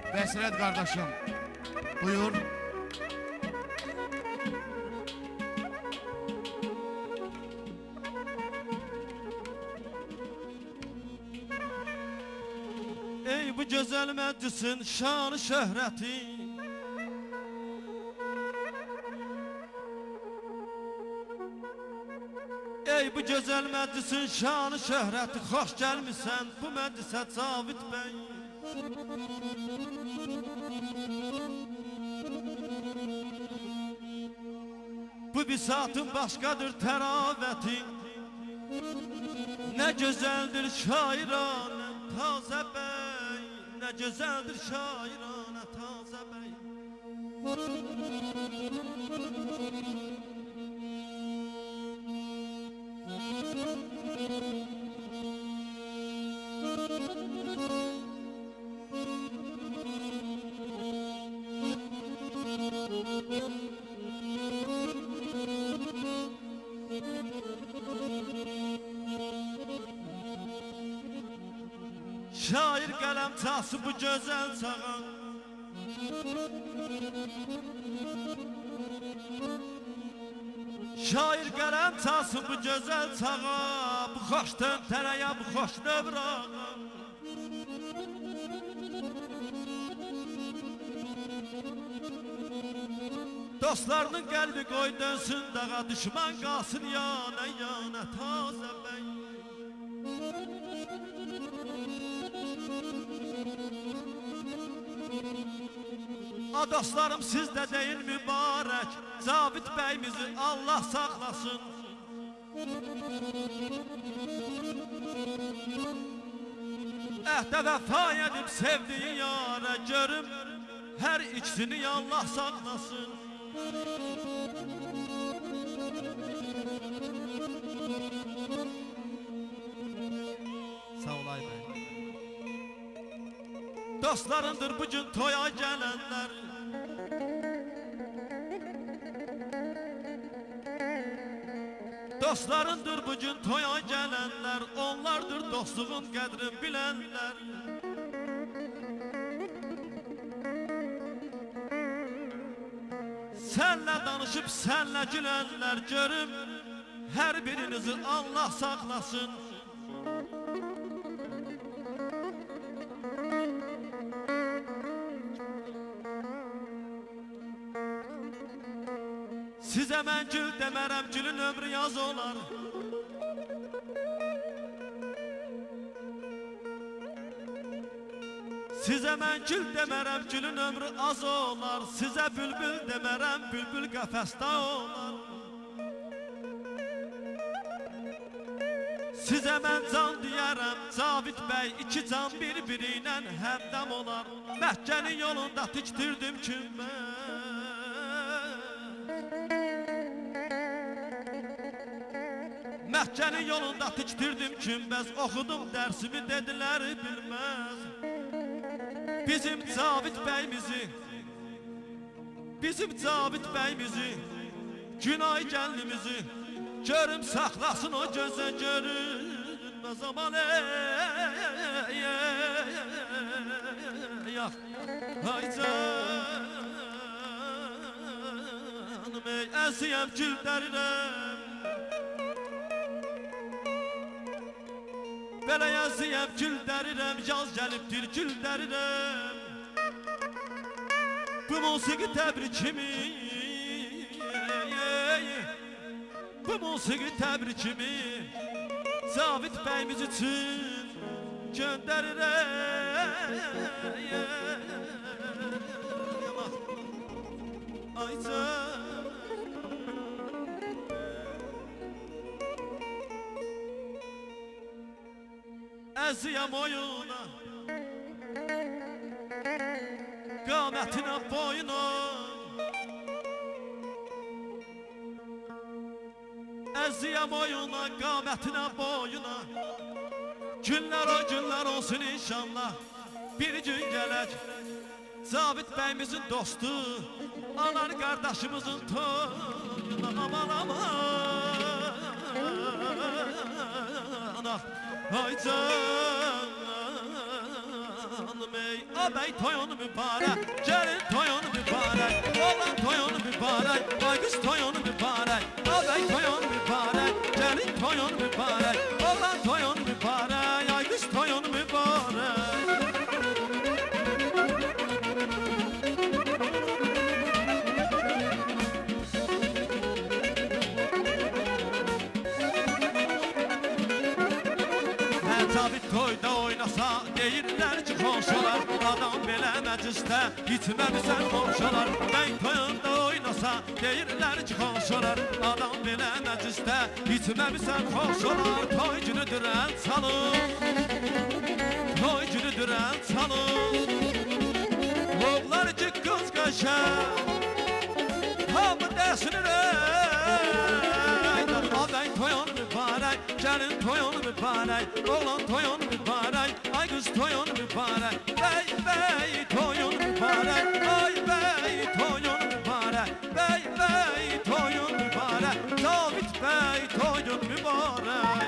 Bəsrət qardaşım, buyur. Ey bu gözəl məclisin şanı şöhrəti, ey bu gözəl məclisin şanı şöhrəti, xoş gəlmisən bu məclisə Cavid bəy. Bu bisatın başqadır təravəti, nə gözəldir şairanə tazə bəy, nə gözəldir şairanə tazə bəy. Şair qələm çası bu gözəl çağa, şair qələm çası bu gözəl çağa, bu xoş təntərəyə, bu xoş növrağa. Dostlarının qəlbi qoy dönsün dağa, düşman qalsın yana yana tazə bəy. A dostlarım sizdə deyil mübarək, Cavid bəyimizi Allah saxlasın. Əhdə vəfa edib sevdiyi yara, görüm hər ikisini Allah saxlasın. Sağ olay bəy. Dostlarındır bugün toya gələnlər, dostlarındır bugün toya gələnlər, onlardır dostluğun qədrini bilənlər. Sənlə danışıb sənlə gülənlər, görüm hər birinizi Allah saxlasın. Sizə mən gül demərəm, gülün ömrü yaz olar. Sizə mən gül demərəm, gülün ömrü az olar. Sizə bülbül demərəm, bülbül qəfəsdə olar. Sizə mən can deyərəm, Cavid bəy, iki can bir-biri ilə həmdəm olar. Məkkənin yolunda tikdirdim kümbə, Məkkənin yolunda tikdirdim kümbəz, oxudum dərsimi dedilər bilməz. Bizim Cavid bəyimizi, bizim Cavid bəyimizi, Günay gəllimizi, görüm saxlasın o gözə görünməz aman yax. Ay canım ey, ənsiyəm gül dərirəm, belə yazıyəm gül dərirəm, yaz gəlibdir gül dərirəm. Bu musiqi təbrikimi, bu musiqi təbrikimi Cavid bəyimiz üçün göndərirəm. Ay canım əziyəm oyuna, qamətinə boyuna, əziyəm oyuna, qamətinə boyuna. Günlər o günlər olsun inşallah, bir gün gələk Cavid bəyimizin dostu, anar qardaşımızın toyuna. Aman aman, ay canım xanım ey, abey toyun mübarək, gəlin toyun mübarək, oğlan toyun mübarək, ay qız toyun mübarək, abey toyun mübarək, gəlin toyun mübarək, oğlan toyun mübarək, ay qız toyun mübarək. Zabit toyda oynasa deyirlər ki xonşalar, adam belə məclisdə gitməmisən xonşalar. Mən toyunda oynasa deyirlər ki xonşalar, adam belə məclisdə gitməmisən xonşalar. Toy günüdür əl çalın, toy günüdür əl çalın, oğlar ki qız qaşar, hamı dəsinir abey toyun mübarək, gəlin toyun mübarək, oğlan toyun mübarək, ay qız toyun mübarək, bey bey toyun mübarək, ay bey toyun mübarək, bey bey toyun mübarək, Zabit bey toyun mübarək.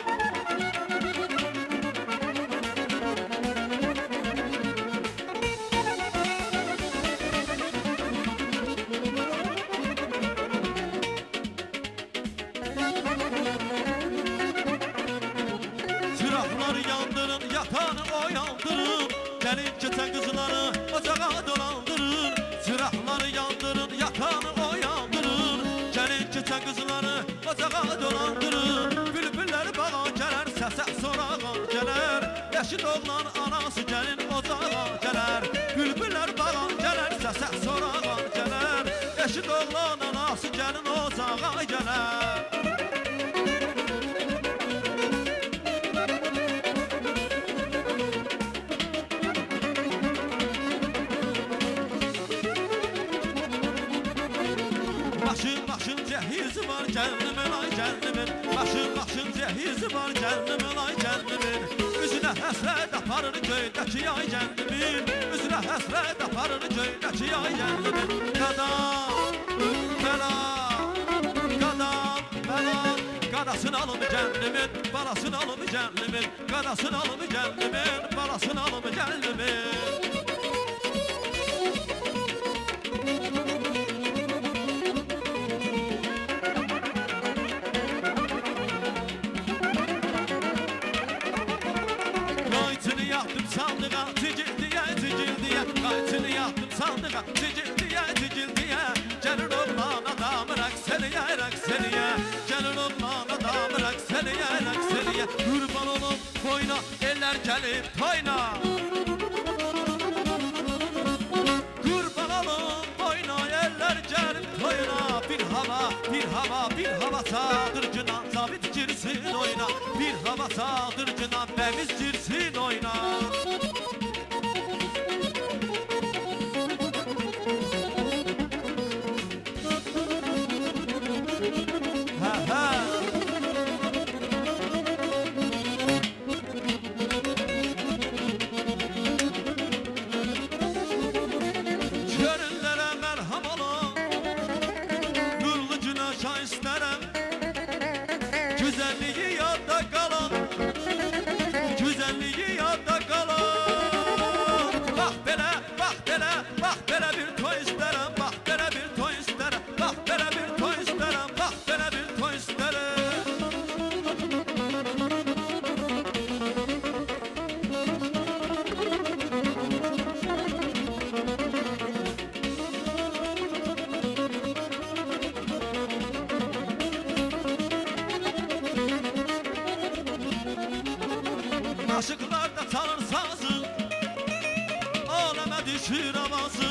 Yandırın, yatanı oyandırın, gelin geçen kızları ocağa dolandırın. Çıraqları yandırın, yatanı oyandırın, gelin geçen kızları ocağa dolandırın. Bülbüllər bağa gələr, səsə sorağan gələr, yaşıd oğlan anası gəlin ocağa gələr. Bülbüllər bağa gələr, səsə sorağan gələr, yaşıd oğlan anası gəlin ocağa gələr. Başın cehizi var gəlnimin ay gəlnimin, başın cehizi var gəlnimin ay gəlnimin. Üzünə həsrət aparır göydəki ay gəlnimin, üzünə həsrət aparır göydəki ay gəlnimin. Qadam, bəla, qadam, bəla, qadasını alım gəlnimin, balasını alım gəlnimin, qadasını alım gəlnimin, balasını alım gəlnimin. Sandığa ticildiye ticildiye, qayçını yaptım sandığa ticildiye ticildiye. Gelir oğlan adam rəqseliye rəqseliye, gelir oğlan adam rəqseliye rəqseliye. Qurban olum boyna eller gelip toyna, qurban olum boyna eller gelip toyna. Bir hava bir hava bir hava sağdırcınan Zabit girsin oyna, bir hava sağdırcınan bəmiz girsin oyna. Güzelliği yadda kalan, güzelliği yadda kalan. Bak bele, bak bele, bak bele bir toy isterim, bak bele bir toy isterim, bak bele bir toy isterim, bak bele bir toy isterim. Aşıklar da çalır sazı, aleme düşür avazı.